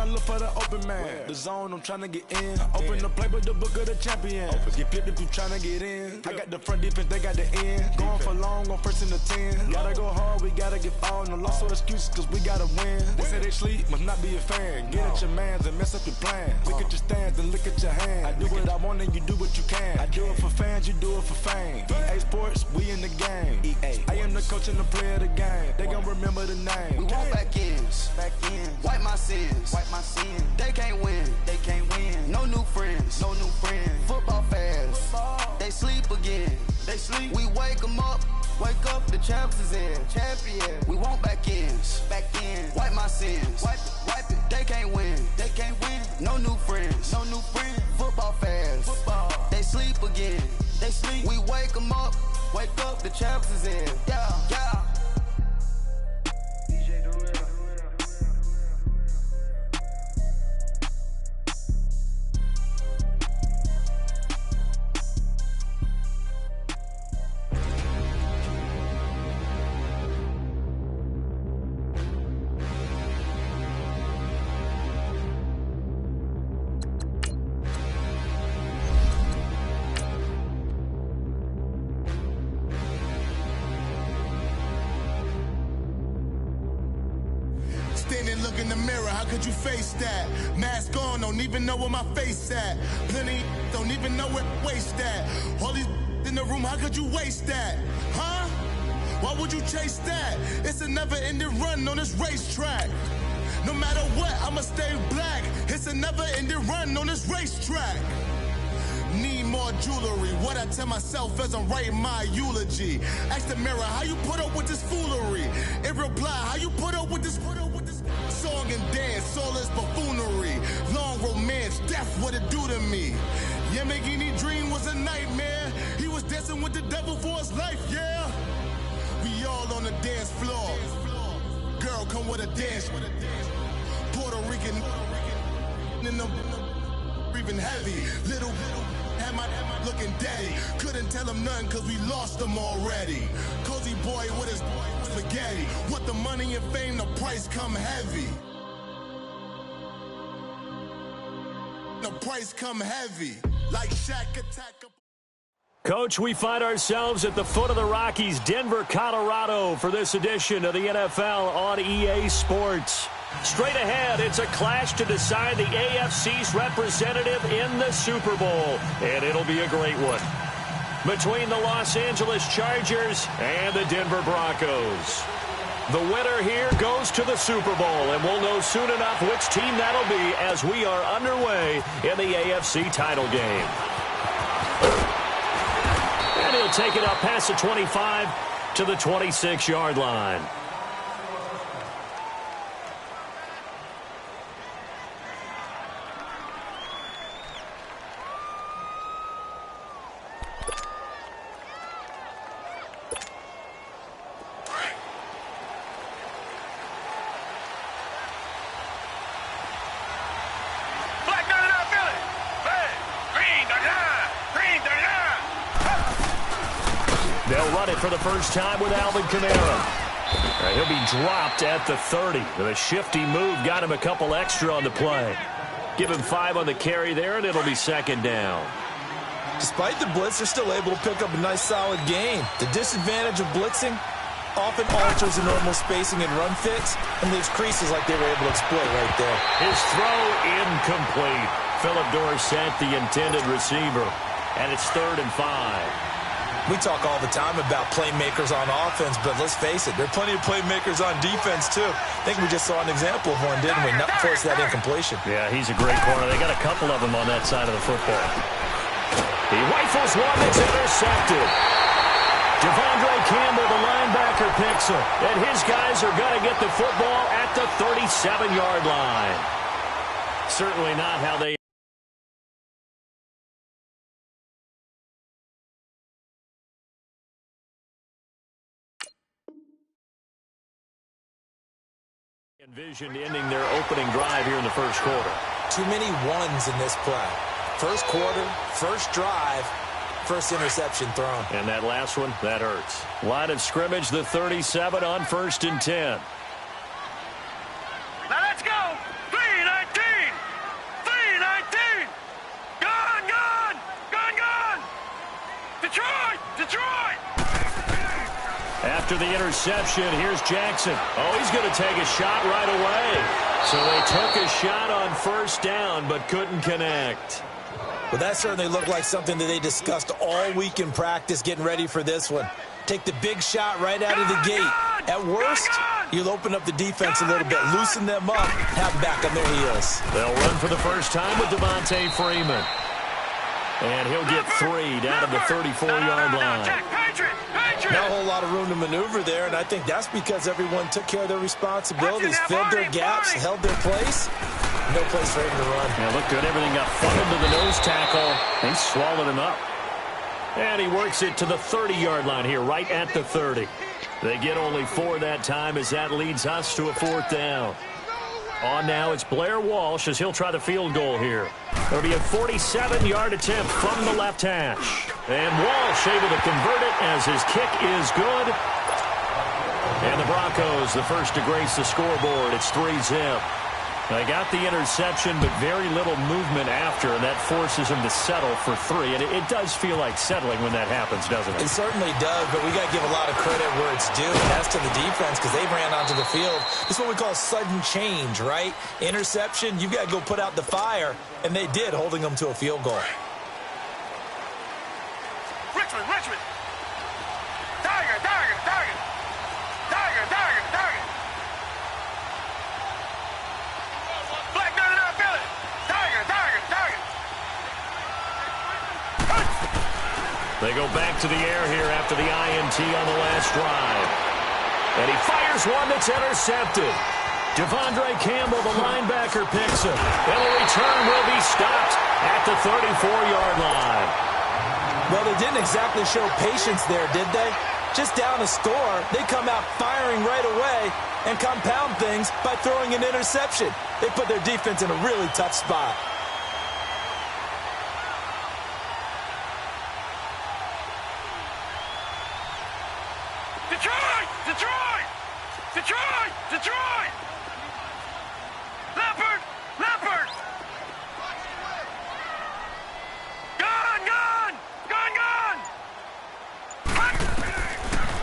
I look for the open man. The zone, I'm tryna get in. Open the playbook, the book of the champion. Get flipped if you tryna get in. I got the front defense, they got the end. Going for long, on first and the 10. Gotta go hard, we gotta get fouled. No loss or excuses, cause we gotta win. They say they sleep, must not be a fan. Get at your mans and mess up your plans. Look at your stands and look at your hands. I do what I want and you do what you can. I do it for fans, you do it for fame. EA Sports, we in the game. I am the coach and the player of the game. They gon' remember the name. We want back ends. Wipe my sins. They can't win. No new friends. Football fans. They sleep again. We wake them up. Wake up, the champs is in. Champion. We want back ends. Wipe my sins. Wipe it. They can't win. No new friends. Football fans. They sleep again. We wake them up. Wake up, the champs is in. Yeah. Look in the mirror, how could you face that? Mask on, don't even know where my face at. Plenty don't even know where waste at. All these in the room, how could you waste that? Huh? Why would you chase that? It's a never-ending run on this racetrack. No matter what, I'ma stay black. It's a never-ending run on this racetrack. Need more jewelry, what I tell myself as I'm writing my eulogy. Ask the mirror, how you put up with this foolery? In reply, how you put up with this song and dance, all this buffoonery. Long romance, death, what it do to me? Yamagini dream was a nightmare. He was dancing with the devil for his life, yeah. We all on the dance floor. Girl, come with a dance. Puerto Rican in the breathing heavy. Little had my looking daddy. Couldn't tell him nothing cause we lost him already. Cozy boy with his spaghetti. With the money and fame, the price come heavy. The price come heavy. Like Shaq attack. Coach, we find ourselves at the foot of the Rockies, Denver, Colorado, for this edition of the NFL on EA Sports. Straight ahead, it's a clash to decide the AFC's representative in the Super Bowl, and it'll be a great one. Between the Los Angeles Chargers and the Denver Broncos. The winner here goes to the Super Bowl, and we'll know soon enough which team that'll be as we are underway in the AFC title game. And he'll take it up past the 25 to the 26-yard line. They'll run it for the first time with Alvin Kamara. He'll be dropped at the 30. The shifty move got him a couple extra on the play. Give him 5 on the carry there, and it'll be second down. Despite the blitz, they're still able to pick up a nice, solid gain. The disadvantage of blitzing often alters the normal spacing and run fits and leaves creases like they were able to exploit right there. His throw incomplete. Philip Dorsett, the intended receiver. And it's 3rd and 5. We talk all the time about playmakers on offense, but let's face it, there are plenty of playmakers on defense, too. I think we just saw an example of one, didn't we? Not force that incompletion. Yeah, he's a great corner. They got a couple of them on that side of the football. He rifles one that's intercepted. Devondre Campbell, the linebacker, picks him. And his guys are going to get the football at the 37-yard line. Certainly not how they... envisioned ending their opening drive here in the first quarter. Too many ones in this play. First quarter, first drive, first interception thrown. And that last one, that hurts. Line of scrimmage, the 37 on 1st and 10. Now let's go. 3-19. after the interception. Here's Jackson. Oh, he's going to take a shot right away. So they took a shot on first down, but couldn't connect. Well, that certainly looked like something that they discussed all week in practice getting ready for this one. Take the big shot right out of the gate. At worst, you'll open up the defense a little bit, loosen them up, have them back on their heels. They'll run for the first time with Devontae Freeman. And he'll get 3 down to the 34-yard line. Not a whole lot of room to maneuver there, and I think that's because everyone took care of their responsibilities, filled their gaps, held their place. No place for him to run. Yeah, look good. Everything got funneled to the nose tackle. He swallowed him up. And he works it to the 30-yard line here, right at the 30. They get only 4 that time as that leads us to a 4th down. On now, it's Blair Walsh as he'll try the field goal here. It'll be a 47-yard attempt from the left hash. And Walsh able to convert it as his kick is good. And the Broncos, the first to grace the scoreboard. It's 3-zip. They got the interception, but very little movement after, and that forces him to settle for 3. And it does feel like settling when that happens, doesn't it? It certainly does, but we got to give a lot of credit where it's due, and that's to the defense because they ran onto the field. This is what we call sudden change, right? Interception, you've got to go put out the fire, and they did, holding them to a field goal. Richmond! Tiger! Black 99 Billy! Tiger! They go back to the air here after the INT on the last drive. And he fires one that's intercepted. Devondre Campbell, the linebacker, picks him. And the return will be stopped at the 34-yard line. Well, they didn't exactly show patience there, did they? Just down a score, they come out firing right away and compound things by throwing an interception. They put their defense in a really tough spot. Detroit! Leopard! Gun!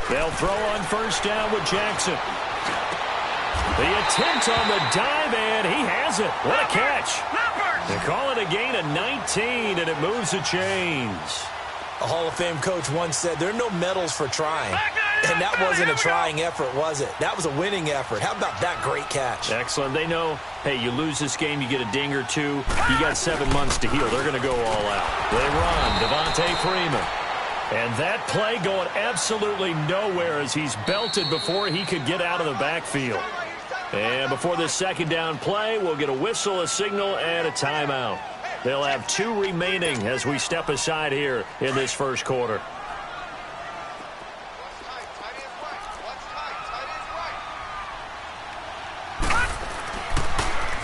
They'll throw on first down with Jackson. The attempt on the dive, and he has it. What a catch. They call it a gain of 19, and it moves the chains. A Hall of Fame coach once said, there are no medals for trying. And that wasn't a trying effort, was it? That was a winning effort. How about that great catch? Excellent. They know, hey, you lose this game, you get a ding or two. You got 7 months to heal. They're going to go all out. They run. Devontae Freeman. And that play going absolutely nowhere as he's belted before he could get out of the backfield. And before this second down play, we'll get a whistle, a signal, and a timeout. They'll have 2 remaining as we step aside here in this first quarter.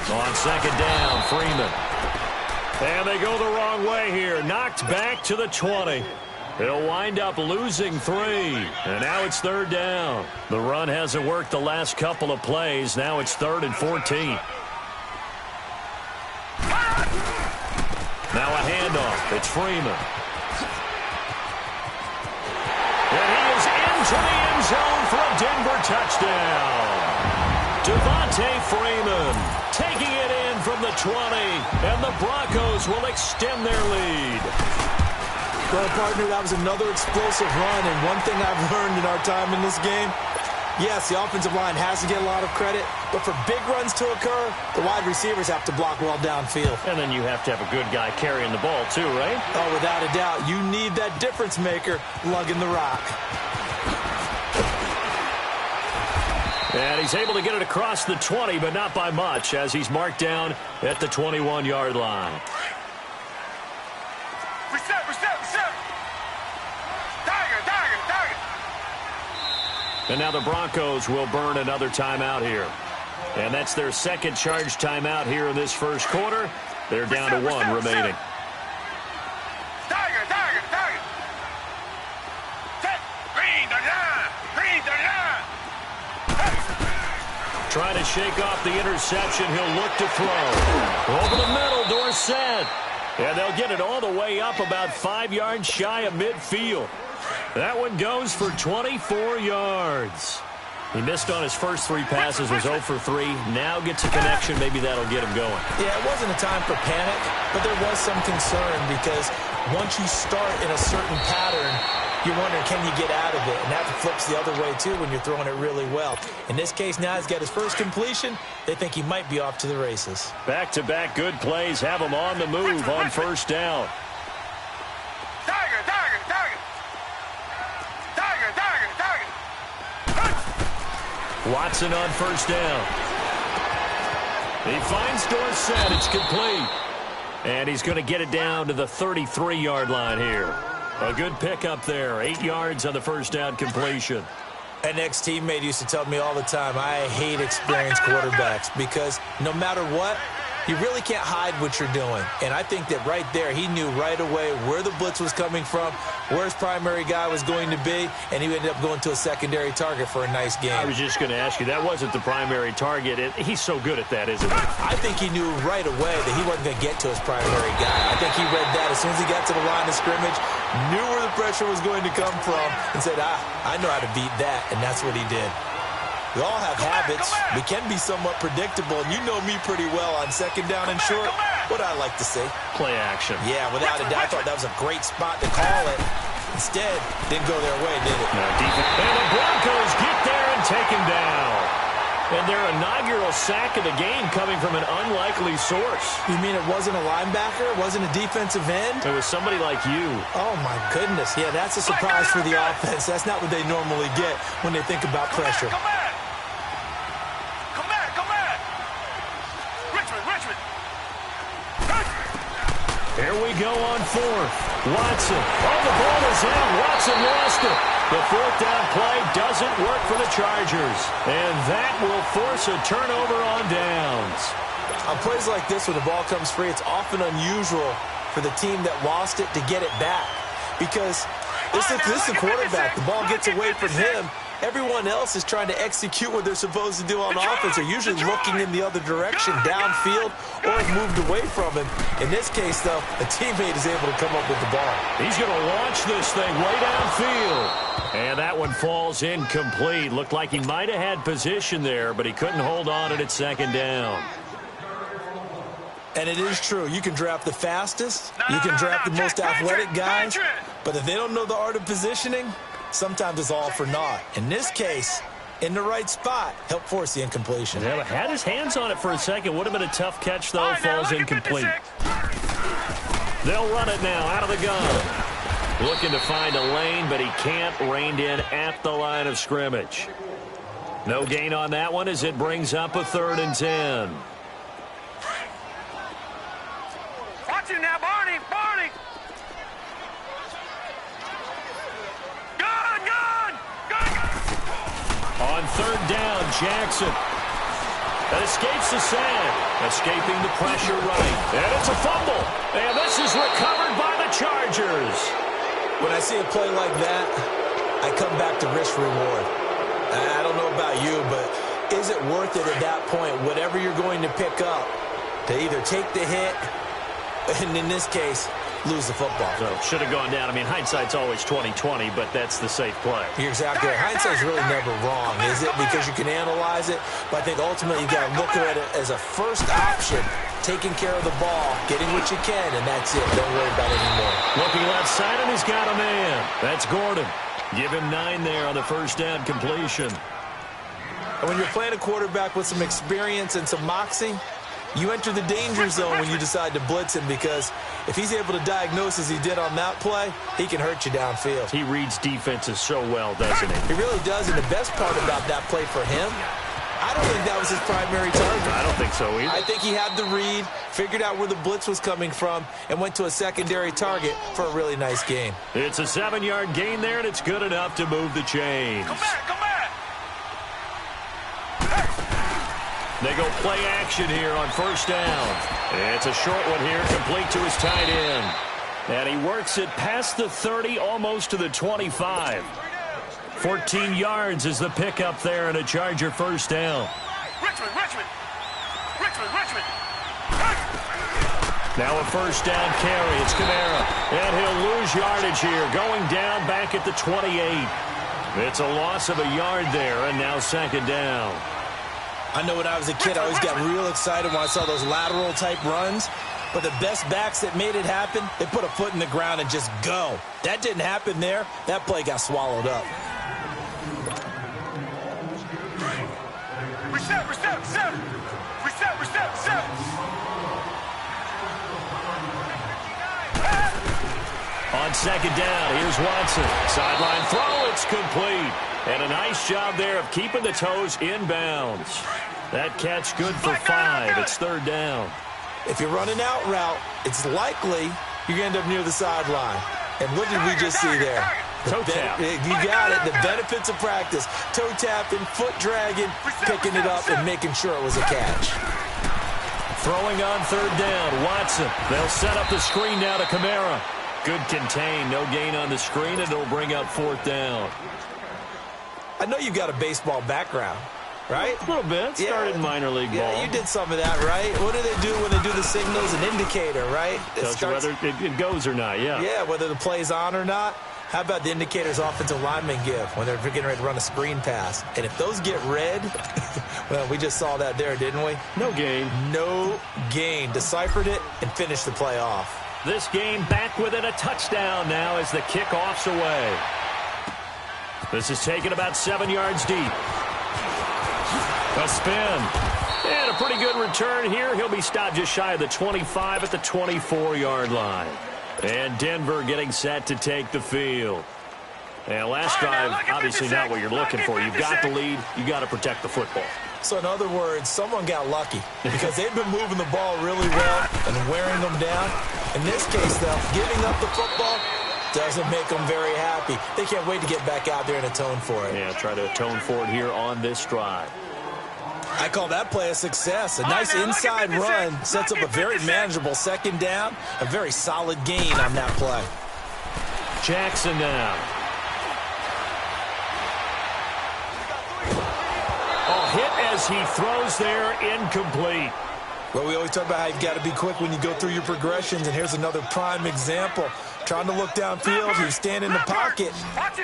On second down, Freeman. And they go the wrong way here. Knocked back to the 20. They'll wind up losing 3. And now it's 3rd down. The run hasn't worked the last couple of plays. Now it's 3rd and 14. Now a handoff. It's Freeman. And he is into the end zone for a Denver touchdown. Devontae Freeman taking it in from the 20. And the Broncos will extend their lead. Well, partner, that was another explosive run. And one thing I've learned in our time in this game, yes, the offensive line has to get a lot of credit, but for big runs to occur, the wide receivers have to block well downfield. And then you have to have a good guy carrying the ball too, right? Oh, without a doubt. You need that difference maker lugging the rock. And he's able to get it across the 20, but not by much, as he's marked down at the 21-yard line. Reset. Tiger. And now the Broncos will burn another timeout here. And that's their second charge timeout here in this first quarter. They're down to 1 remaining. Tiger. Green 39. Trying to shake off the interception. He'll look to throw. Over the middle, Dorsett. And they'll get it all the way up about 5 yards shy of midfield. That one goes for 24 yards. He missed on his first 3 passes, was 0 for 3. Now gets a connection. Maybe that'll get him going. Yeah, it wasn't a time for panic, but there was some concern because once you start in a certain pattern, you're wondering, can you get out of it? And that flips the other way, too, when you're throwing it really well. In this case, now he's got his first completion. They think he might be off to the races. Back-to-back good plays have him on the move on first down. Tiger, tiger, tiger. Tiger, tiger, tiger. Watson on first down. He finds Dorsett. It's complete. And he's going to get it down to the 33-yard line here. A good pickup there. 8 yards on the first down completion. An ex-teammate used to tell me all the time, I hate experienced quarterbacks because no matter what, you really can't hide what you're doing. And I think that right there, he knew right away where the blitz was coming from, where his primary guy was going to be, and he ended up going to a secondary target for a nice game. I was just going to ask you, that wasn't the primary target. He's so good at that, isn't he? I think he knew right away that he wasn't going to get to his primary guy. I think he read that as soon as he got to the line of scrimmage, knew where the pressure was going to come from, and said, I know how to beat that, and that's what he did. We all have habits. We can be somewhat predictable, and you know me pretty well on second down and short. What I like to see. Play action. Yeah, without a doubt. I thought that was a great spot to call it. Instead, didn't go their way, did it? No, defense. And the Broncos get there and take him down. And their inaugural sack of the game coming from an unlikely source. You mean it wasn't a linebacker? It wasn't a defensive end? It was somebody like you. Oh, my goodness. Yeah, that's a surprise for the offense. That's not what they normally get when they think about pressure. Come back. Come back, come back. Richmond. Here we go on fourth. Watson. Oh, the ball is out. Watson lost it. The fourth down play doesn't work for the Chargers. And that will force a turnover on downs. On plays like this, when the ball comes free, it's often unusual for the team that lost it to get it back. Because this is the quarterback. The ball gets away from him. Everyone else is trying to execute what they're supposed to do on offense. They're usually looking in the other direction, downfield, or have moved away from him. In this case, though, a teammate is able to come up with the ball. He's going to launch this thing way downfield. And that one falls incomplete. Looked like he might have had position there, but he couldn't hold on at second down. And it is true. You can draft the fastest. You can draft the most athletic guys. But if they don't know the art of positioning, sometimes it's all for naught. In this case, in the right spot, helped force the incompletion. Yeah, had his hands on it for a second. Would have been a tough catch, though. Falls incomplete. They'll run it now out of the gun. Looking to find a lane, but he can't. Reined in at the line of scrimmage. No gain on that one as it brings up a 3rd and 10. Watch you now, Barney. On 3rd down, Jackson. That escapes the sand. Escaping the pressure right. And it's a fumble. And this is recovered by the Chargers. When I see a play like that, I come back to risk reward. I don't know about you, but is it worth it at that point, whatever you're going to pick up, to either take the hit, and in this case, lose the football? So should have gone down. I mean, hindsight's always 20/20, but that's the safe play. You're exactly right. Hindsight's really never wrong, is it? Because you can analyze it, but I think ultimately you got to look at it as a first option, taking care of the ball, getting what you can, and that's it. Don't worry about it anymore. Looking left side, and he's got a man. That's Gordon. Give him 9 there on the first down completion. And when you're playing a quarterback with some experience and some moxie, you enter the danger zone when you decide to blitz him, because if he's able to diagnose as he did on that play, he can hurt you downfield. He reads defenses so well, doesn't he? He really does, and the best part about that play for him, I don't think that was his primary target. I don't think so either. I think he had the read, figured out where the blitz was coming from, and went to a secondary target for a really nice gain. It's a 7-yard gain there, and it's good enough to move the chains. Come back. They go play action here on first down. It's a short one here, complete to his tight end. And he works it past the 30, almost to the 25. 14 yards is the pickup there, and a Charger first down. Richmond. Now a first down carry. It's Kamara. And he'll lose yardage here. Going down back at the 28. It's a loss of a yard there, and now second down. I know when I was a kid, I always got real excited when I saw those lateral-type runs. But the best backs that made it happen, they put a foot in the ground and just go. That didn't happen there. That play got swallowed up. Reset. On second down, here's Watson. Sideline throw, it's complete. And a nice job there of keeping the toes inbounds. That catch good for 5. It's third down. If you're running out route, it's likely you're going to end up near the sideline. And what did we just see there? Toe tap. You got it. The benefits of practice. Toe tapping, foot dragging, picking it up, and making sure it was a catch. Throwing on third down, Watson. They'll set up the screen now to Kamara. Good contain, no gain on the screen, and it'll bring up fourth down. I know you've got a baseball background, right? A little bit. Started minor league ball. Yeah, you did some of that, right? What do they do when they do the signals? An indicator, right? Tells you whether it goes or not, yeah. Yeah, whether the play's on or not. How about the indicators offensive linemen give when they're getting ready to run a screen pass? And if those get red, well, we just saw that there, didn't we? No gain. No gain. Deciphered it and finished the play off. This game back within a touchdown now as the kickoff's away. This is taken about 7 yards deep. A spin. And a pretty good return here. He'll be stopped just shy of the 25 at the 24-yard line. And Denver getting set to take the field. And last drive, obviously not what you're looking for. You've got the lead. You've got to protect the football. So in other words, someone got lucky because they've been moving the ball really well and wearing them down. In this case, though, giving up the football doesn't make them very happy. They can't wait to get back out there and atone for it. Yeah, try to atone for it here on this drive. I call that play a success. A nice inside run sets up a very manageable second down. A very solid gain on that play. Jackson now. Hit as he throws there, incomplete. Well, we always talk about how you've got to be quick when you go through your progressions, and here's another prime example. Trying to look downfield, he was standing in the pocket,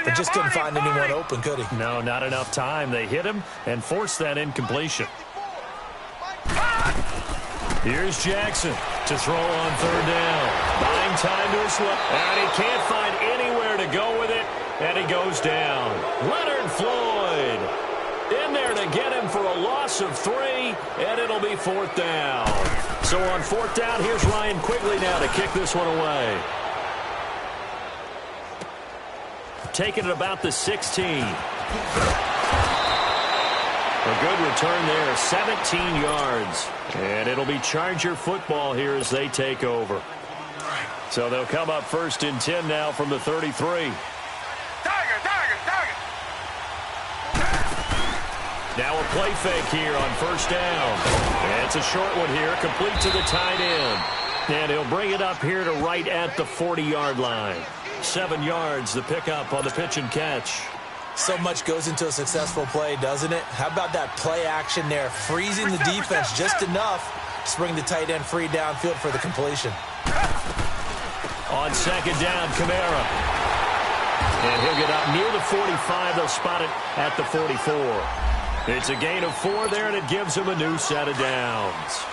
but just couldn't find anyone open, could he? No, not enough time. They hit him and forced that incompletion. Here's Jackson to throw on third down. Buying time to his left, and he can't find anywhere to go with it, and he goes down. Leonard Floyd in there to get him for a loss of 3, and it'll be fourth down. So on fourth down, here's Ryan Quigley now to kick this one away. Taking it about the 16. A good return there, 17 yards. And it'll be Charger football here as they take over. So they'll come up first and 10 now from the 33. Now a play fake here on first down. And it's a short one here, complete to the tight end. And he'll bring it up here to right at the 40-yard line. 7 yards, the pickup on the pitch and catch. So much goes into a successful play, doesn't it? How about that play action there, freezing the defense just enough to bring the tight end free downfield for the completion. On second down, Kamara. And he'll get up near the 45. They'll spot it at the 44. It's a gain of 4 there, and it gives them a new set of downs.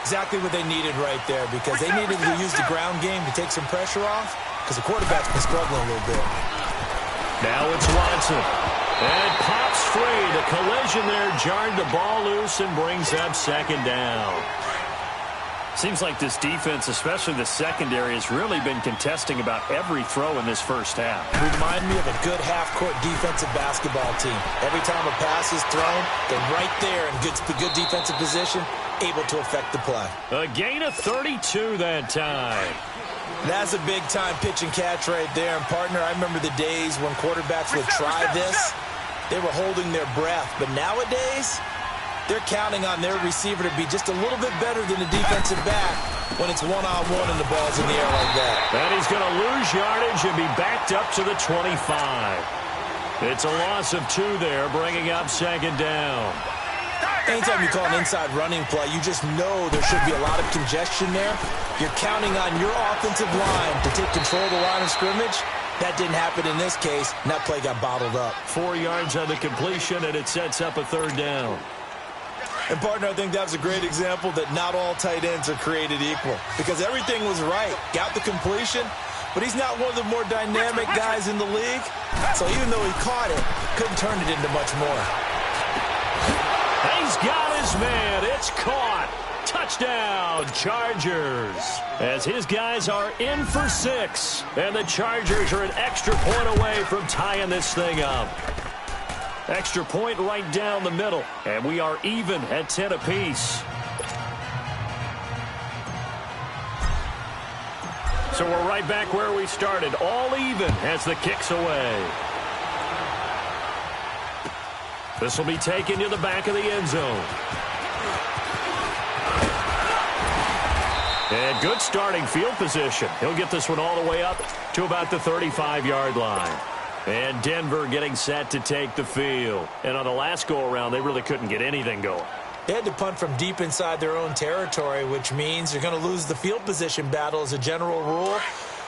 Exactly what they needed right there, because they needed to use the ground game to take some pressure off, because the quarterback's been struggling a little bit. Now it's Watson. And it pops free. The collision there jarred the ball loose and brings up second down. Seems like this defense, especially the secondary, has really been contesting about every throw in this first half. Remind me of a good half-court defensive basketball team. Every time a pass is thrown, they're right there in good defensive position, able to affect the play. A gain of 32 that time. That's a big-time pitch and catch right there. And, partner, I remember the days when quarterbacks would try this. They were holding their breath. But nowadays, they're counting on their receiver to be just a little bit better than the defensive back when it's one-on-one and the ball's in the air like that. And he's going to lose yardage and be backed up to the 25. It's a loss of 2 there, bringing up second down. Anytime you call an inside running play, you just know there should be a lot of congestion there. You're counting on your offensive line to take control of the line of scrimmage. That didn't happen in this case, and that play got bottled up. 4 yards on the completion, and it sets up a third down. And, partner, I think that was a great example that not all tight ends are created equal, because everything was right. Got the completion, but he's not one of the more dynamic guys in the league. So even though he caught it, couldn't turn it into much more. He's got his man. It's caught. Touchdown, Chargers. As his guys are in for 6. And the Chargers are an extra point away from tying this thing up. Extra point right down the middle. And we are even at 10 apiece. So we're right back where we started. All even as the kick's away. This will be taken to the back of the end zone. And good starting field position. He'll get this one all the way up to about the 35-yard line. And Denver getting set to take the field. And on the last go-around, they really couldn't get anything going. They had to punt from deep inside their own territory, which means you're going to lose the field position battle as a general rule.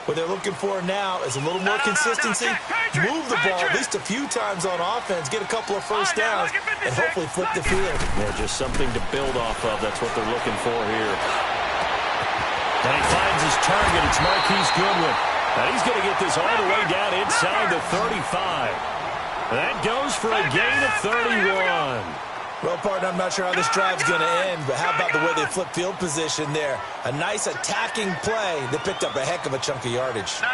What they're looking for now is a little more consistency, move the ball at least a few times on offense, get a couple of first downs, and hopefully flip the field. Yeah, just something to build off of. That's what they're looking for here. And he finds his target. It's Marquise Goodwin. And he's going to get this all the way down inside the 35. That goes for a gain of 31. Well, partner, I'm not sure how this drive's going to end, but how about the way they flip field position there? A nice attacking play that picked up a heck of a chunk of yardage. No,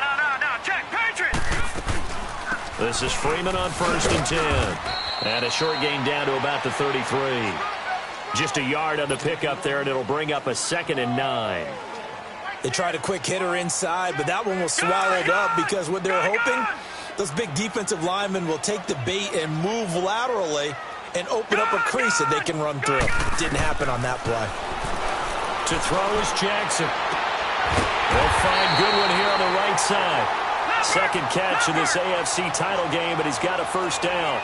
check, Patriots! This is Freeman on 1st and 10. And a short gain down to about the 33. Just a yard on the pickup there, and it'll bring up a 2nd and 9. They tried a quick hitter inside, but that one was swallowed up because what they're hoping, those big defensive linemen will take the bait and move laterally and open up a crease that they can run through. Didn't happen on that play. To throw is Jackson. They'll find Goodwin here on the right side. Second catch in this AFC title game, but he's got a first down.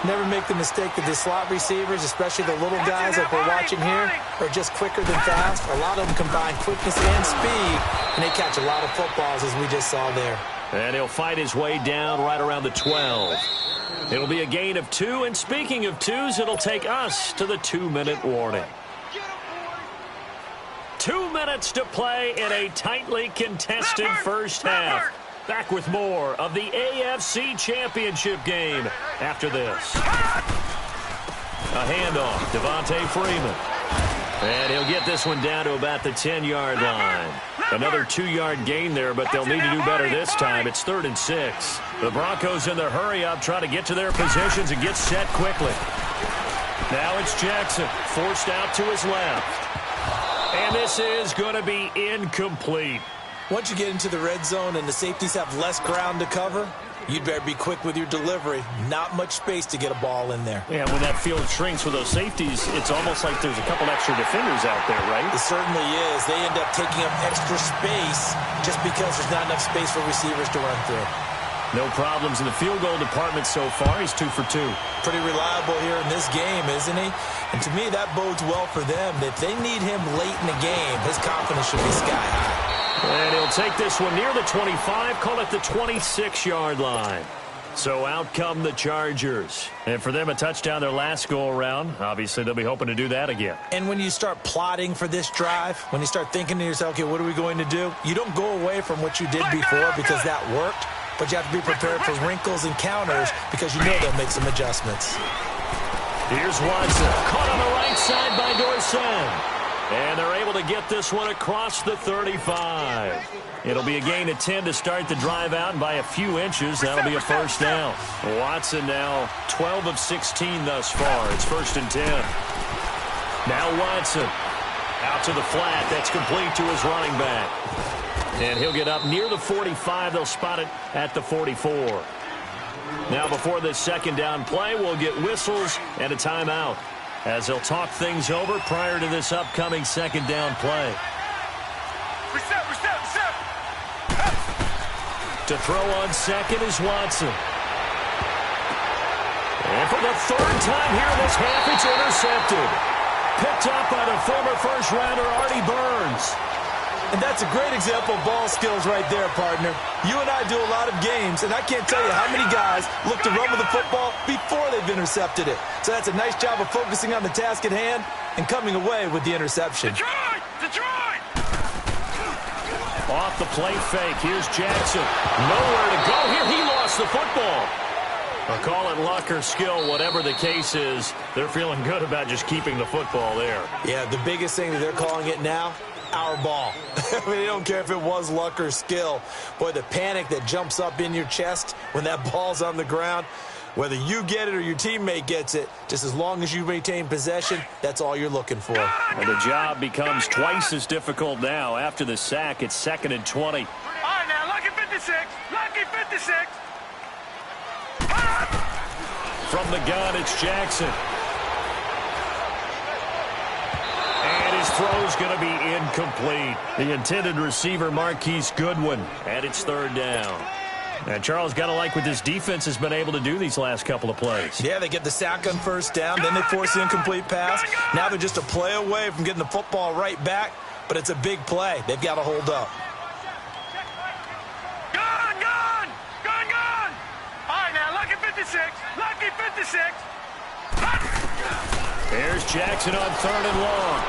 Never make the mistake that the slot receivers, especially the little guys like we're watching here, are just quicker than fast. A lot of them combine quickness and speed, and they catch a lot of footballs, as we just saw there. And he'll fight his way down right around the 12. It'll be a gain of 2, and speaking of 2s, it'll take us to the 2-minute warning. 2 minutes to play in a tightly contested first half. Back with more of the AFC Championship game after this. A handoff, Devontae Freeman. And he'll get this one down to about the 10-yard line. Another 2-yard gain there, but they'll need to do better this time. It's 3rd and 6. The Broncos in their hurry-up try to get to their positions and get set quickly. Now it's Jackson, forced out to his left. And this is going to be incomplete. Once you get into the red zone and the safeties have less ground to cover, you'd better be quick with your delivery. Not much space to get a ball in there. Yeah, when that field shrinks with those safeties, it's almost like there's a couple extra defenders out there, right? It certainly is. They end up taking up extra space just because there's not enough space for receivers to run through. No problems in the field goal department so far. He's 2 for 2. Pretty reliable here in this game, isn't he? And to me, that bodes well for them. If they need him late in the game, his confidence should be sky high. And he'll take this one near the 25, call it the 26-yard line. So out come the Chargers. And for them, a touchdown their last go-around. Obviously, they'll be hoping to do that again. And when you start plotting for this drive, when you start thinking to yourself, okay, what are we going to do? You don't go away from what you did before because that worked, but you have to be prepared for wrinkles and counters because you know they'll make some adjustments. Here's Watson, caught on the right side by Dorsett. And they're able to get this one across the 35. It'll be a gain of 10 to start the drive out, and by a few inches, that'll be a first down. Watson now 12 of 16 thus far. It's 1st and 10. Now Watson out to the flat. That's complete to his running back. And he'll get up near the 45. They'll spot it at the 44. Now before this second down play, we'll get whistles and a timeout, as they'll talk things over prior to this upcoming second down play. Reset. To throw on second is Watson. And for the third time here in this half, it's intercepted. Picked up by the former first-rounder Artie Burns. And that's a great example of ball skills right there, partner. You and I do a lot of games, and I can't tell you how many guys look to run with the football before they've intercepted it. So that's a nice job of focusing on the task at hand and coming away with the interception. Detroit! Detroit! Off the play fake, here's Jackson. Nowhere to go here. He lost the football. I'll call it luck or skill, whatever the case is. They're feeling good about just keeping the football there. Yeah, the biggest thing that they're calling it now, our ball. I mean, they don't care if it was luck or skill. Boy, the panic that jumps up in your chest when that ball's on the ground, whether you get it or your teammate gets it, just as long as you maintain possession, that's all you're looking for. And the job becomes twice as difficult now. After the sack, it's 2nd and 20. All right, now, lucky 56. Lucky 56. From the gun, it's Jackson. And his throw's going to be incomplete. The intended receiver, Marquise Goodwin. And it's 3rd down. And Charles, got to like what this defense has been able to do these last couple of plays. Yeah, they get the sack on 1st down, then they force the incomplete pass. Now they're just a play away from getting the football right back, but it's a big play. They've got to hold up. Gun, gun! Gun, gun! All right, now, lucky 56. Lucky 56. There's Jackson on 3rd and long.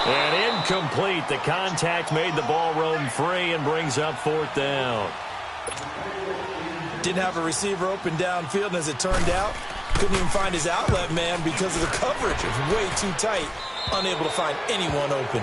And incomplete. The contact made the ball roam free and brings up 4th down. Didn't have a receiver open downfield, and as it turned out, couldn't even find his outlet man because of the coverage. It was way too tight. Unable to find anyone open.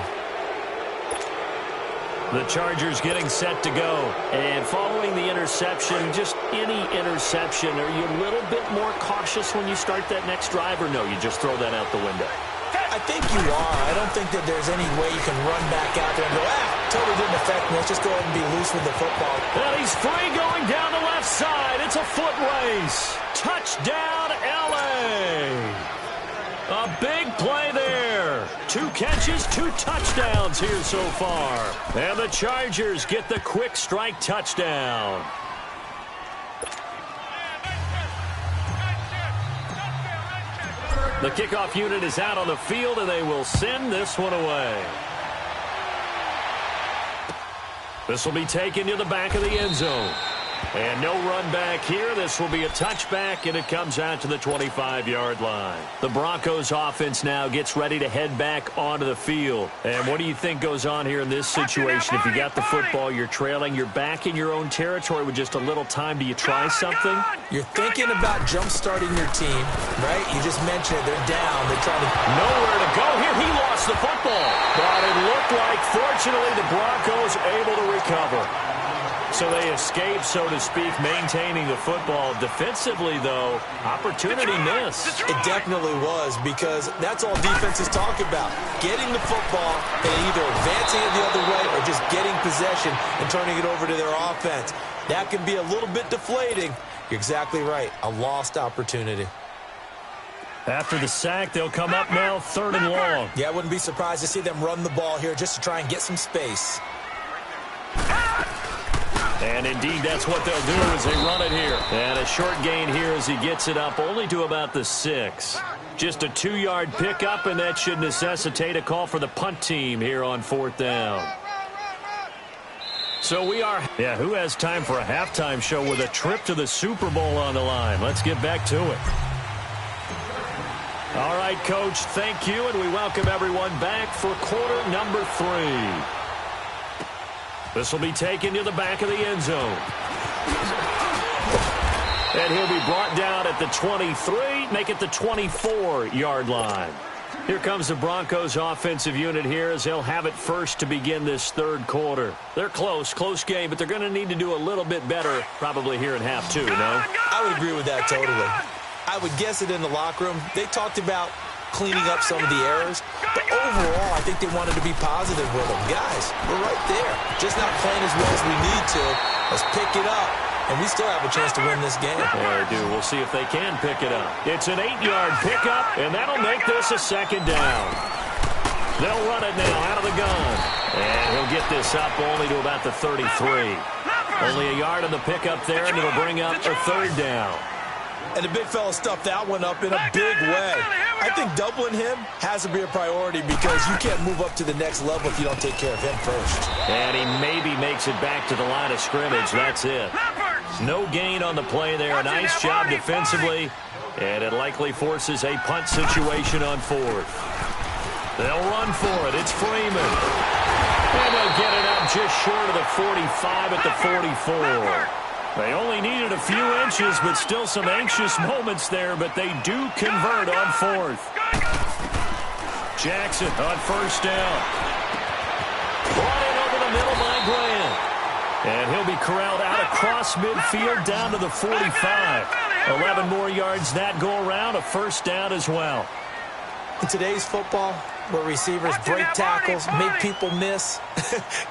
The Chargers getting set to go. And following the interception, just any interception, are you a little bit more cautious when you start that next drive, or no, you just throw that out the window? I think you are. I don't think that there's any way you can run back out there and go, totally didn't affect me. Let's just go ahead and be loose with the football. And he's free going down the left side. It's a foot race. Touchdown, L.A. A big play there. 2 catches, 2 touchdowns here so far. And the Chargers get the quick strike touchdown. The kickoff unit is out on the field, and they will send this one away. This will be taken to the back of the end zone. And no run back here. This will be a touchback, and it comes out to the 25-yard line. The Broncos offense now gets ready to head back onto the field. And what do you think goes on here in this situation? If you got the football, you're trailing, you're back in your own territory with just a little time. Do you try something? You're thinking about jump-starting your team, right? You just mentioned it. They're down. They're trying to... Nowhere to go here. He lost the football. But it looked like, fortunately, the Broncos able to recover. So they escape, so to speak, maintaining the football. Defensively, though, opportunity missed. It definitely was, because that's all defenses talk about. Getting the football and either advancing it the other way or just getting possession and turning it over to their offense. That can be a little bit deflating. You're exactly right. A lost opportunity. After the sack, they'll come up now 3rd and long. Yeah, I wouldn't be surprised to see them run the ball here just to try and get some space. And indeed, that's what they'll do as they run it here. And a short gain here as he gets it up only to about the 6. Just a 2-yard pickup, and that should necessitate a call for the punt team here on 4th down. So we are, who has time for a halftime show with a trip to the Super Bowl on the line? Let's get back to it. All right, Coach, thank you, and we welcome everyone back for quarter number 3. This will be taken to the back of the end zone. And he'll be brought down at the 23, make it the 24-yard line. Here comes the Broncos offensive unit here as they'll have it first to begin this 3rd quarter. They're close game, but they're going to need to do a little bit better probably here in half 2, no? I would agree with that totally. I would guess it in the locker room. They talked about cleaning up some of the errors, but overall, I think they wanted to be positive with them. Guys, we're right there. Just not playing as well as we need to. Let's pick it up, and we still have a chance to win this game. Yeah, they do. We'll see if they can pick it up. It's an 8-yard pickup, and that'll make this a 2nd down. They'll run it now out of the gun, and he'll get this up only to about the 33. Only a yard on the pickup there, and it'll bring up a third down. And the big fella stuffed that one up in a big way. I think doubling him has to be a priority because you can't move up to the next level if you don't take care of him first. And he maybe makes it back to the line of scrimmage. That's it. No gain on the play there. A nice job defensively. And it likely forces a punt situation on fourth. They'll run for it. It's Freeman. And they'll get it up just short of the 45 at the 44. They only needed a few inches, but still some anxious moments there, but they do convert on fourth. Jackson on first down. Brought in over the middle by Graham. And he'll be corralled out across midfield down to the 45. 11 more yards that go around, a first down as well. In today's football, where receivers break tackles, make people miss,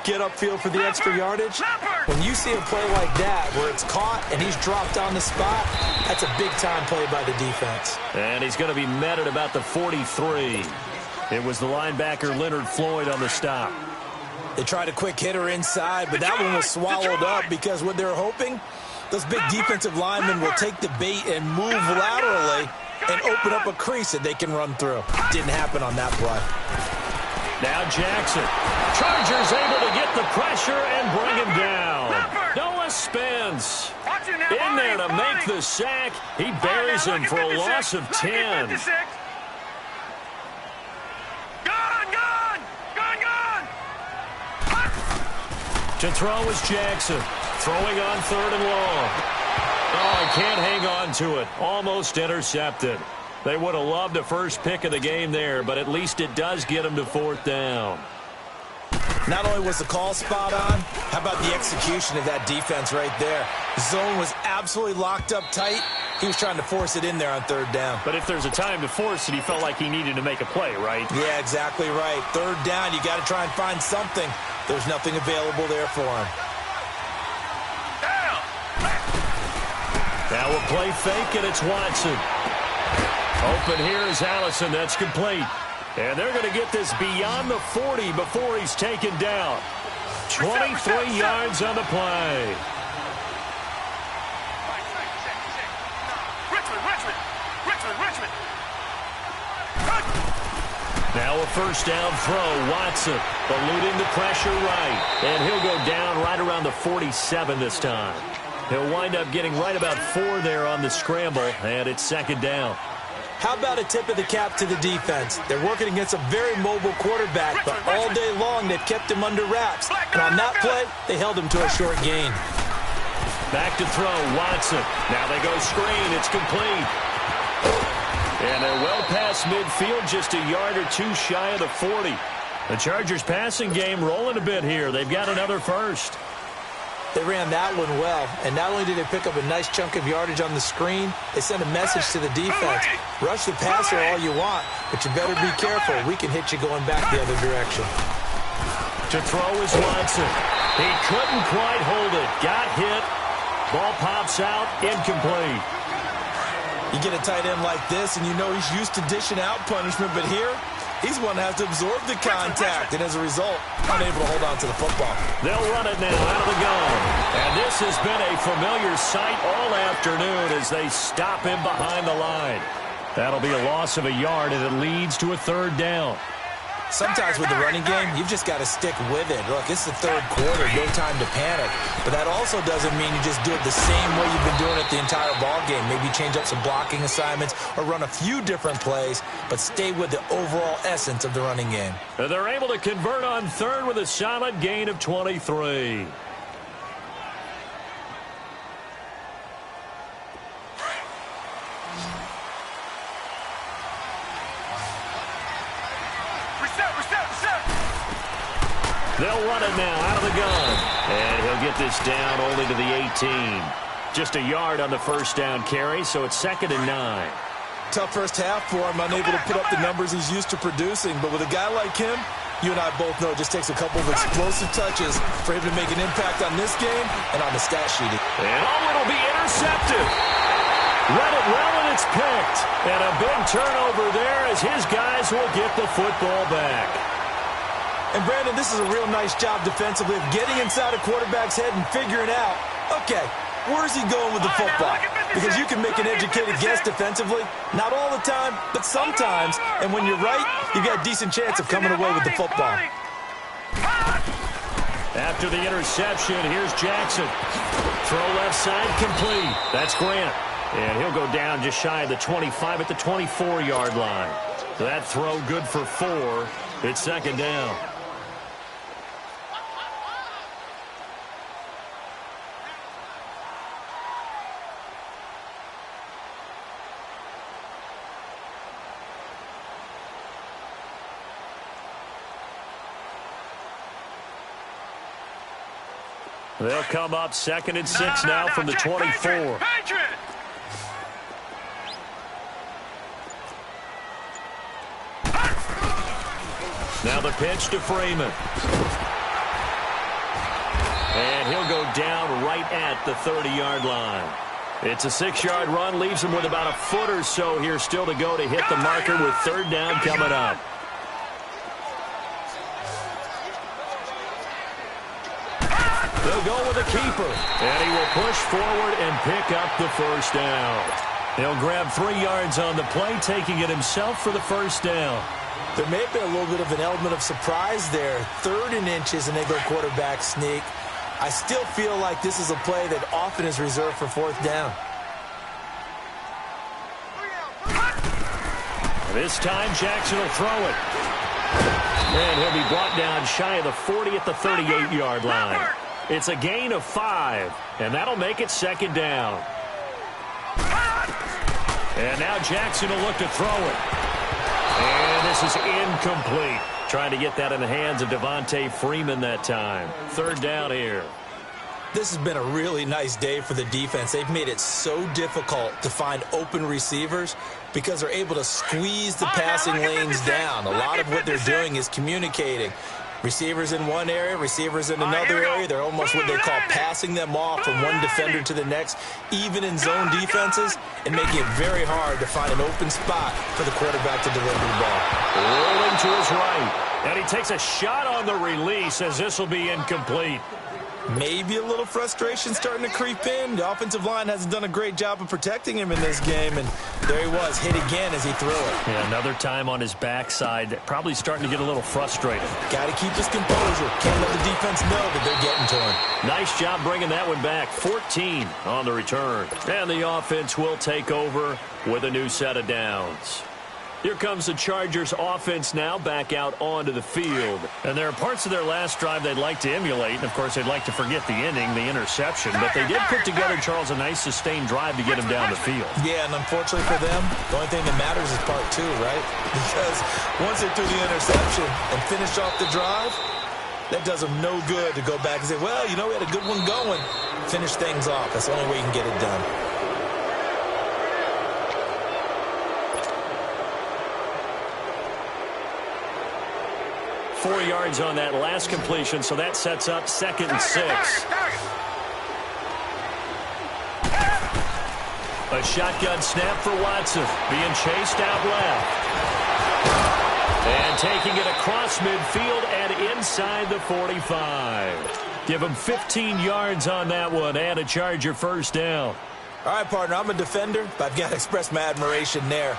get upfield for the extra yardage, when you see a play like that where it's caught and he's dropped on the spot, that's a big-time play by the defense. And he's going to be met at about the 43. It was the linebacker Leonard Floyd on the stop. They tried a quick hitter inside, but that one was swallowed up because what they're hoping, those big defensive linemen will take the bait and move laterally and open up a crease that they can run through. Didn't happen on that play. Now Jackson. Chargers able to get the pressure and bring him down. Noah spins. In there to make the sack. He buries him for a loss of 10. To throw is Jackson. Throwing on third and long. Oh, he can't hang on to it. Almost intercepted. They would have loved the first pick of the game there, but at least it does get them to fourth down. Not only was the call spot on, how about the execution of that defense right there? Zone was absolutely locked up tight. He was trying to force it in there on third down. But if there's a time to force it, he felt like he needed to make a play, right? Yeah, exactly right. Third down, you got to try and find something. There's nothing available there for him. Now a play fake, and it's Watson. Open here is Allison. That's complete. And they're going to get this beyond the 40 before he's taken down. 23 yards on the play. Richmond. Now a first down throw. Watson eluding the pressure right. And he'll go down right around the 47 this time. He'll wind up getting right about 4 there on the scramble, and it's second down. How about a tip of the cap to the defense? They're working against a very mobile quarterback, but all day long they've kept him under wraps. And on that play, they held him to a short gain. Back to throw, Watson. Now they go screen. It's complete. And they're well past midfield, just a yard or two shy of the 40. The Chargers passing game rolling a bit here. They've got another first. They ran that one well, and not only did they pick up a nice chunk of yardage on the screen, they sent a message to the defense. Rush the passer all you want, but you better be careful. We can hit you going back the other direction. To throw is Watson. He couldn't quite hold it. Got hit. Ball pops out. Incomplete. You get a tight end like this, and you know he's used to dishing out punishment, but here, he's one that has to absorb the contact, and as a result, unable to hold on to the football. They'll run it now out of the gun. And this has been a familiar sight all afternoon as they stop him behind the line. That'll be a loss of a yard, and it leads to a third down. Sometimes with the running game, you've just got to stick with it. Look, it's the third quarter, no time to panic. But that also doesn't mean you just do it the same way you've been doing it the entire ball game. Maybe change up some blocking assignments or run a few different plays, but stay with the overall essence of the running game. And they're able to convert on third with a solid gain of 23. They'll run it now out of the gun. And he'll get this down only to the 18. Just a yard on the first down carry, so it's 2nd and 9. Tough first half for him, unable to put up the numbers he's used to producing. But with a guy like him, you and I both know it just takes a couple of explosive touches for him to make an impact on this game and on the stat sheet. And it'll be intercepted. Read it well, and it's picked. And a big turnover there as his guys will get the football back. And, Brandon, this is a real nice job defensively of getting inside a quarterback's head and figuring out, okay, where's he going with the football? Because you can make an educated guess defensively. Not all the time, but sometimes. And when you're right, you've got a decent chance of coming away with the football. After the interception, here's Jackson. Throw left side, complete. That's Grant. And he'll go down just shy of the 25 at the 24-yard line. So that throw good for 4. It's second down. They'll come up 2nd and 6 now from the 24. Now the pitch to Freeman. And he'll go down right at the 30-yard line. It's a 6-yard run, leaves him with about a foot or so here still to go to hit the marker with 3rd down coming up. They'll go with a keeper, and he will push forward and pick up the 1st down. He'll grab 3 yards on the play, taking it himself for the 1st down. There may have been a little bit of an element of surprise there. 3rd and inches, and they go quarterback sneak. I still feel like this is a play that often is reserved for 4th down. This time, Jackson will throw it. And he'll be brought down shy of the 40 at the 38-yard line. It's a gain of 5, and that'll make it 2nd down. And now Jackson will look to throw it. And this is incomplete. Trying to get that in the hands of Devontae Freeman that time. 3rd down here. This has been a really nice day for the defense. They've made it so difficult to find open receivers because they're able to squeeze the passing lanes down. A lot of what they're doing is communicating. Receivers in one area, receivers in another area. They're almost what they call passing them off from one defender to the next, even in zone defenses, and making it very hard to find an open spot for the quarterback to deliver the ball. Rolling to his right, and he takes a shot on the release as this will be incomplete. Maybe a little frustration starting to creep in. The offensive line hasn't done a great job of protecting him in this game, and there he was, hit again as he threw it. Yeah, another time on his backside, probably starting to get a little frustrated. Got to keep his composure. Can't let the defense know that they're getting to him. Nice job bringing that one back. 14 on the return. And the offense will take over with a new set of downs. Here comes the Chargers offense now back out onto the field. And there are parts of their last drive they'd like to emulate. And, of course, they'd like to forget the inning, the interception. But they did put together, Charles, a nice sustained drive to get him down the field. Yeah, and unfortunately for them, the only thing that matters is part 2, right? Because once they threw the interception and finished off the drive, that does them no good to go back and say, well, you know, we had a good one going. Finish things off. That's the only way you can get it done. Four yards on that last completion, so that sets up 2nd and 6. A shotgun snap for Watson, being chased out left. And taking it across midfield and inside the 45. Give him 15 yards on that one and a Charger 1st down. All right, partner, I'm a defender, but I've got to express my admiration there.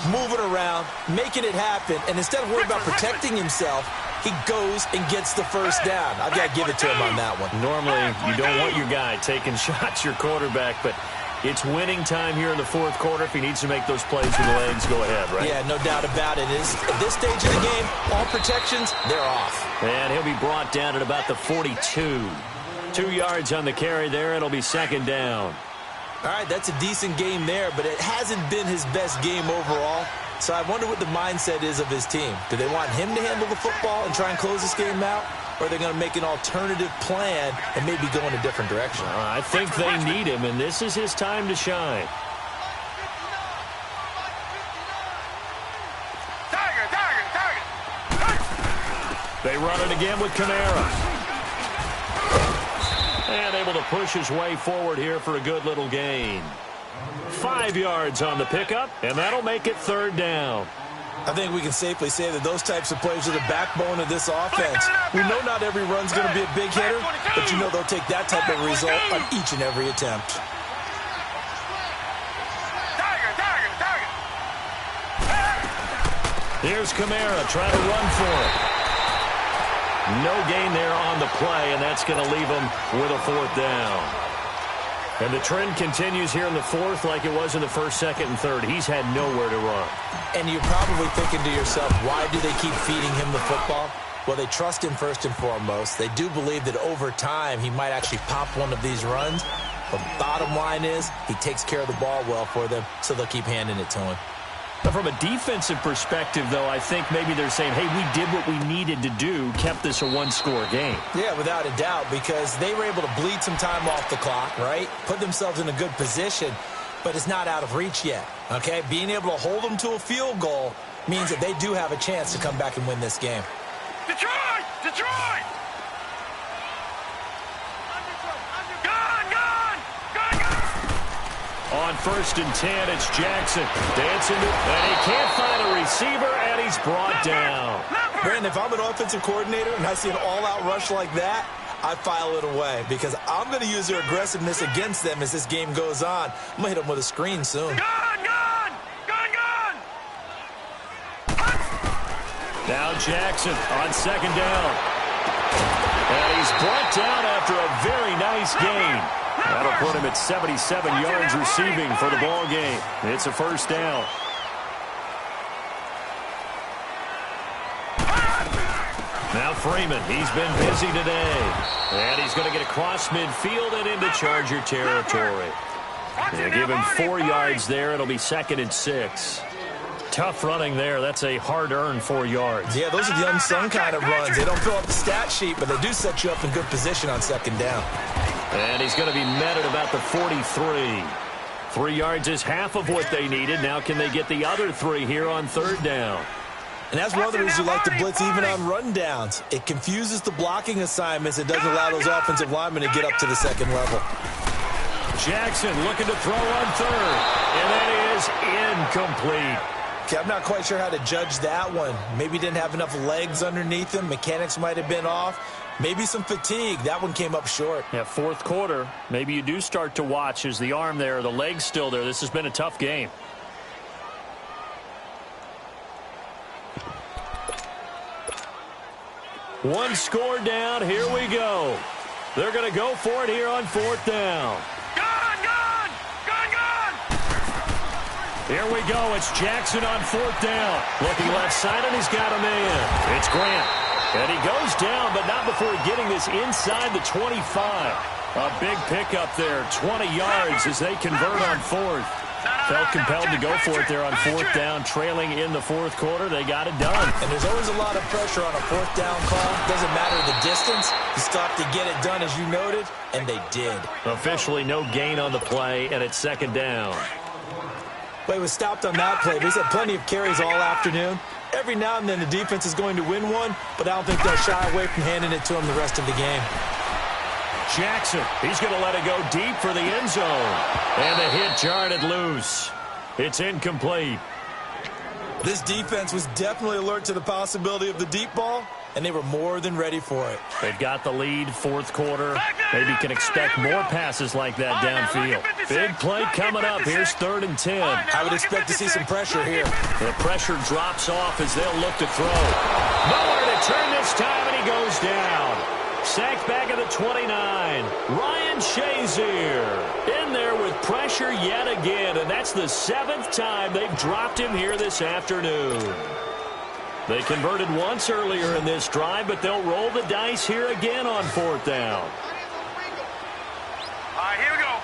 Moving around, making it happen, and instead of worrying about protecting himself, he goes and gets the 1st down. I've got to give it to him on that one. Normally, you don't want your guy taking shots, your quarterback, but it's winning time here in the 4th quarter. If he needs to make those plays with the legs, go ahead, right? Yeah, no doubt about it. At this stage of the game, all protections, they're off. And he'll be brought down at about the 42. 2 yards on the carry there. It'll be 2nd down. All right, that's a decent game there, but it hasn't been his best game overall. So I wonder what the mindset is of his team. Do they want him to handle the football and try and close this game out? Or are they going to make an alternative plan and maybe go in a different direction? I think they need him, and this is his time to shine. They run it again with Kamara. And able to push his way forward here for a good little gain. 5 yards on the pickup, and that'll make it 3rd down. I think we can safely say that those types of plays are the backbone of this offense. We know not every run's going to be a big hitter, but you know they'll take that type of result on each and every attempt. Here's Kamara trying to run for it. No gain there on the play, and that's going to leave him with a 4th down. And the trend continues here in the 4th like it was in the 1st, 2nd, and 3rd. He's had nowhere to run. And you're probably thinking to yourself, why do they keep feeding him the football? Well, they trust him first and foremost. They do believe that over time he might actually pop one of these runs. But bottom line is he takes care of the ball well for them, so they'll keep handing it to him. But from a defensive perspective, though, I think maybe they're saying, hey, we did what we needed to do, kept this a one-score game. Yeah, without a doubt, because they were able to bleed some time off the clock, right? Put themselves in a good position, but it's not out of reach yet, okay? Being able to hold them to a field goal means that they do have a chance to come back and win this game. Detroit! Detroit! Gone! Gone! Gone! Gone! On 1st and 10, it's Jackson. Dancing, and he can't find a receiver, and he's brought down. Brandon, if I'm an offensive coordinator and I see an all-out rush like that, I file it away because I'm going to use their aggressiveness against them as this game goes on. I'm going to hit them with a screen soon. Gone! Gone! Gone! Gone! Now Jackson on 2nd down. And he's brought down after a very nice gain. That'll put him at 77 yards receiving for the ball game. It's a 1st down. Now Freeman, he's been busy today. And he's going to get across midfield and into Charger territory. They give him 4 yards there. It'll be 2nd and 6. Tough running there. That's a hard-earned 4 yards. Yeah, those are the unsung kind of runs. They don't fill up the stat sheet, but they do set you up in good position on 2nd down. And he's going to be met at about the 43. 3 yards is half of what they needed. Now can they get the other 3 here on 3rd down? And that's one of the reasons you like to blitz even on rundowns. It confuses the blocking assignments. It doesn't allow those offensive linemen to get up to the 2nd level. Jackson looking to throw on 3rd. And that is incomplete. Okay, I'm not quite sure how to judge that one. Maybe didn't have enough legs underneath him. Mechanics might have been off. Maybe some fatigue. That one came up short. Yeah, 4th quarter. Maybe you do start to watch. Is the arm there, the leg's still there? This has been a tough game. One score down. Here we go. They're going to go for it here on 4th down. Gone! Gone! Gone! Gone! Here we go. It's Jackson on 4th down. Looking left side, and he's got a man. It's Grant. And he goes down, but not before getting this inside the 25. A big pickup there, 20 yards as they convert on 4th. Felt compelled to go for it there on 4th down, trailing in the 4th quarter. They got it done. And there's always a lot of pressure on a 4th down call. Doesn't matter the distance. You still have to get it done, as you noted, and they did. Officially no gain on the play, and it's 2nd down. But he was stopped on that play. He's had plenty of carries all afternoon. Every now and then the defense is going to win one, but I don't think they'll shy away from handing it to him the rest of the game. Jackson, he's going to let it go deep for the end zone. And the hit jarred it loose. It's incomplete. This defense was definitely alert to the possibility of the deep ball, and they were more than ready for it. They've got the lead, 4th quarter. Maybe can expect more passes like that downfield. Big play coming up. Here's 3rd and 10. I would expect to see some pressure here. The pressure drops off as they'll look to throw. Nowhere to turn this time, and he goes down. Sacked back at the 29. Ryan Shazier in there with pressure yet again, and that's the 7th time they've dropped him here this afternoon. They converted once earlier in this drive, but they'll roll the dice here again on 4th down. All right, here we go.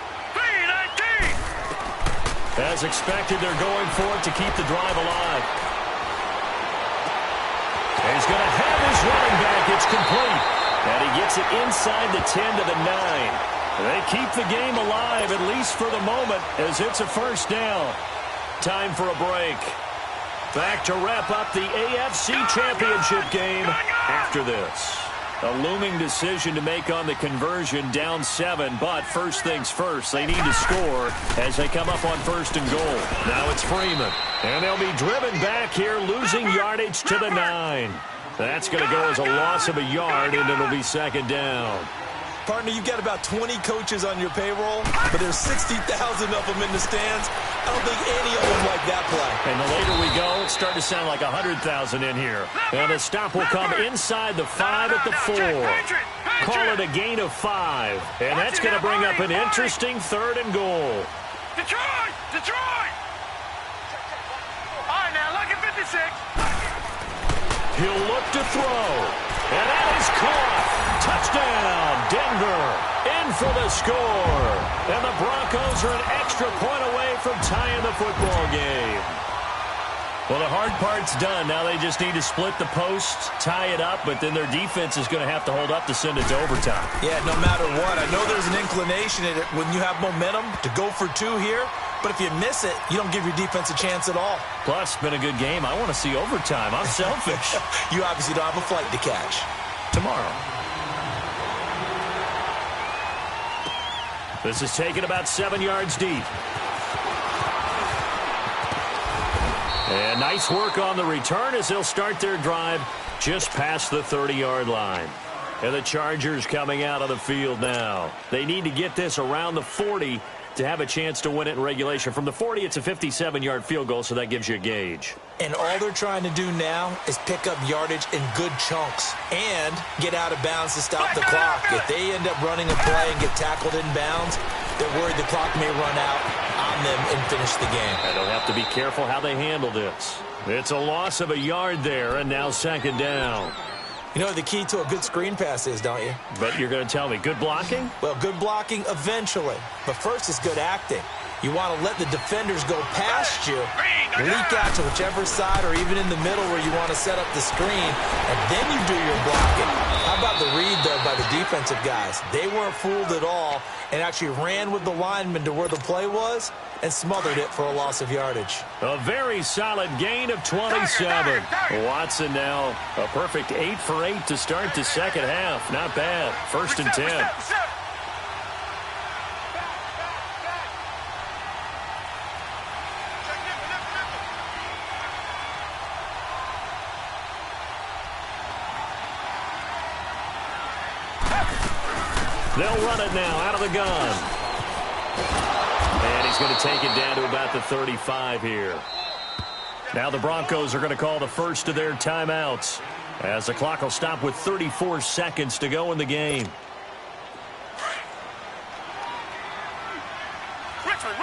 3-19. As expected, they're going for it to keep the drive alive. He's going to have his running back. It's complete. And he gets it inside the 10 to the 9. They keep the game alive, at least for the moment, as it's a 1st down. Time for a break. Back to wrap up the AFC Championship game after this. A looming decision to make on the conversion, down 7, but first things first, they need to score as they come up on 1st and goal. Now it's Freeman, and they'll be driven back here, losing yardage to the 9. That's going to go as a loss of a yard, and it'll be 2nd down. Partner, you've got about 20 coaches on your payroll, but there's 60,000 of them in the stands. I don't think any of them like that play. And the later we go, it's starting to sound like 100,000 in here. And the stop will come inside the 5 at the 4. Call it a gain of 5. And that's going to bring up an interesting 3rd and goal. Detroit! Detroit! All right, now, look at 56. He'll look to throw. And that is caught. Touchdown, Denver. In for the score. And the Broncos are an extra point away from tying the football game. Well, the hard part's done. Now they just need to split the posts, tie it up, but then their defense is going to have to hold up to send it to overtime. Yeah, no matter what. I know there's an inclination in it when you have momentum to go for 2 here, but if you miss it, you don't give your defense a chance at all. Plus, been a good game. I want to see overtime. I'm selfish. You obviously don't have a flight to catch. Tomorrow. This is taken about 7 yards deep. And nice work on the return as they'll start their drive just past the 30-yard line. And the Chargers coming out of the field now. They need to get this around the 40 to have a chance to win it in regulation. From the 40, it's a 57-yard field goal, so that gives you a gauge. And all they're trying to do now is pick up yardage in good chunks and get out of bounds to stop the clock. If they end up running a play and get tackled in bounds, they're worried the clock may run out on them and finish the game. And they'll have to be careful how they handle this. It's a loss of a yard there, and now 2nd down. You know what the key to a good screen pass is, don't you? But you're going to tell me, good blocking? Well, good blocking eventually. But first is good acting. You want to let the defenders go past you, leak out to whichever side or even in the middle where you want to set up the screen, and then you do your blocking. How about the read, though, by the defensive guys? They weren't fooled at all and actually ran with the lineman to where the play was and smothered it for a loss of yardage. A very solid gain of 27. Watson now a perfect 8 for 8 to start the 2nd half. Not bad. 1st and 10. They'll run it now out of the gun. And he's going to take it down to about the 35 here. Now the Broncos are going to call the first of their timeouts as the clock will stop with 34 seconds to go in the game. Richmond.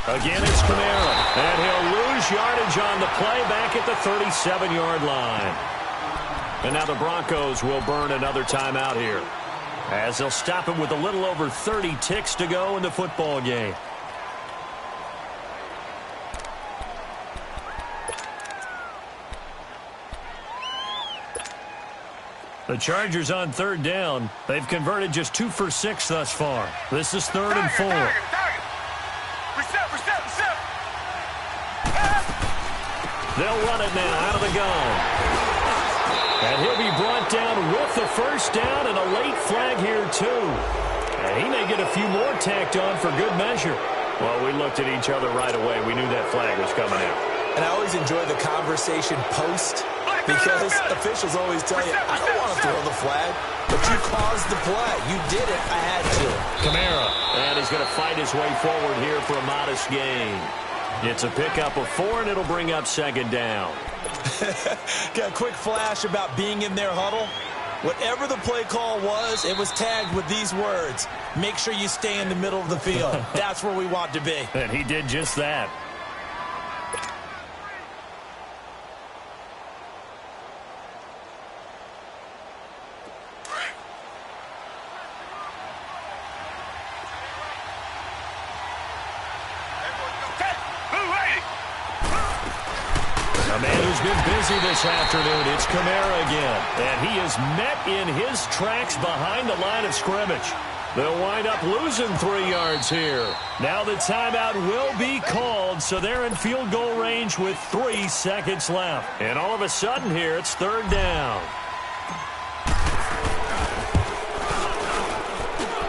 Again, it's Kamara. And he'll lose yardage on the play back at the 37-yard line. And now the Broncos will burn another timeout here as they'll stop it with a little over 30 ticks to go in the football game. The Chargers on 3rd down. They've converted just 2 for 6 thus far. This is 3rd and 4. Reset. They'll run it now out of the gun. And he'll be brought down with the 1st down and a late flag here, too. And he may get a few more tacked on for good measure. Well, we looked at each other right away. We knew that flag was coming out. And I always enjoy the conversation post because officials always tell you, I don't want to throw the flag, but you caused the play. You did it. I had to. Kamara. And he's going to fight his way forward here for a modest gain. It's a pickup of 4, and it'll bring up 2nd down. Got a quick flash about being in their huddle. Whatever the play call was, it was tagged with these words: make sure you stay in the middle of the field. That's where we want to be. And he did just that. A man who's been busy this afternoon, it's Kamara again. And he is met in his tracks behind the line of scrimmage. They'll wind up losing 3 yards here. Now the timeout will be called, so they're in field goal range with 3 seconds left. And all of a sudden here, it's 3rd down.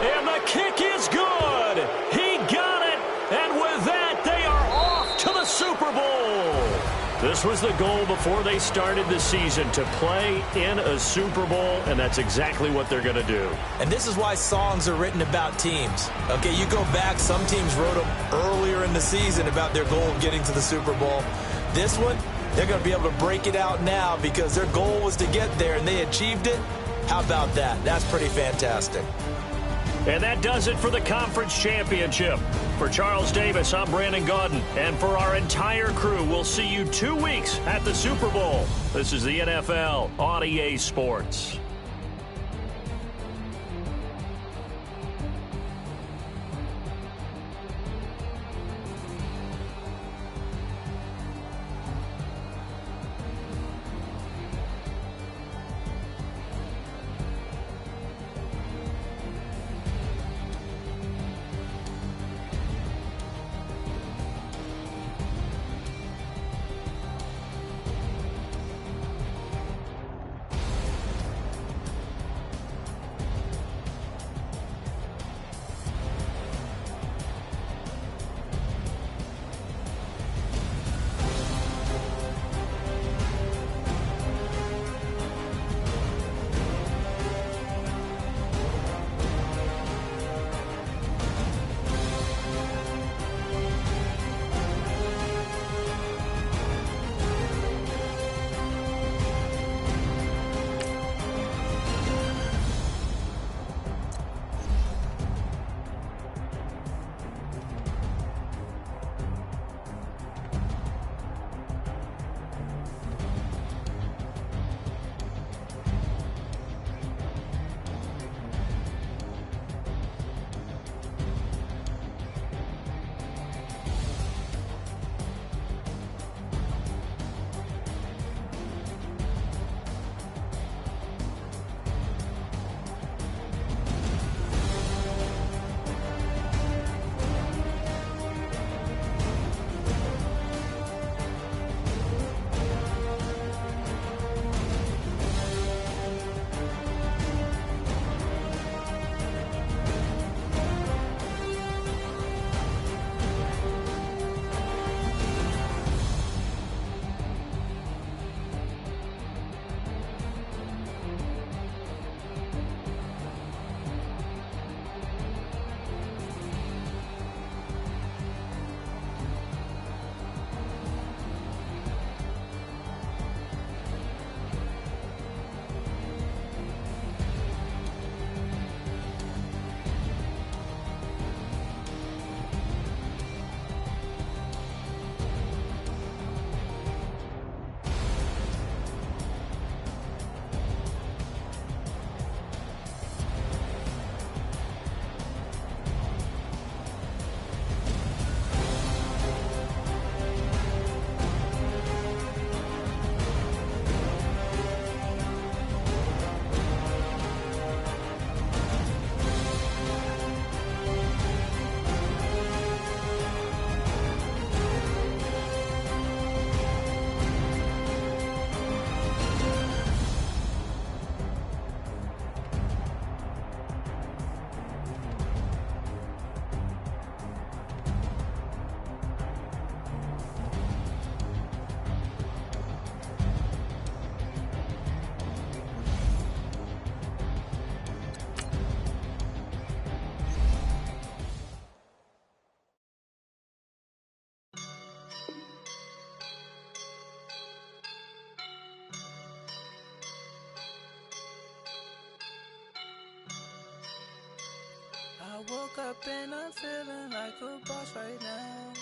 And the kick is good. He got it. And with that, they are off to the Super Bowl. This was the goal before they started the season, to play in a Super Bowl, and that's exactly what they're going to do. And this is why songs are written about teams. Okay, you go back, some teams wrote them earlier in the season about their goal of getting to the Super Bowl. This one, they're going to be able to break it out now because their goal was to get there, and they achieved it. How about that? That's pretty fantastic. And that does it for the conference championship. For Charles Davis, I'm Brandon Gaudin. And for our entire crew, we'll see you 2 weeks at the Super Bowl. This is the NFL on EA Sports. I woke up and I'm feeling like a boss right now.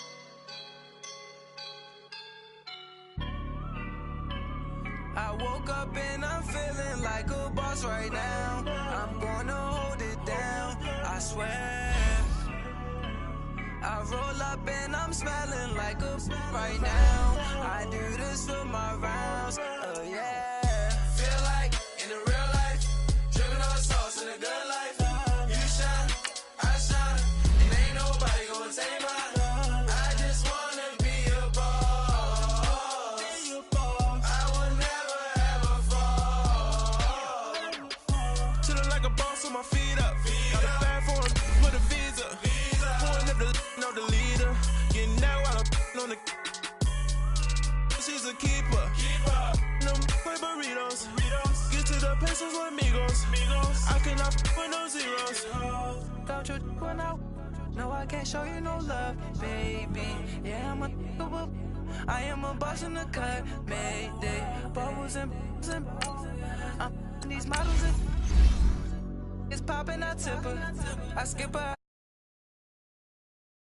I woke up and I'm feeling like a boss right now. I'm gonna hold it down, I swear. I roll up and I'm smelling like a right now. I do this for my rounds, oh yeah. Feel like in the real life, dripping on sauce in a good life. You shine No, I can't show you no love, baby. Yeah, I am a boss in the cut, Mayday. Bubbles and I'm these models and it's popping, I tip her. I skip her,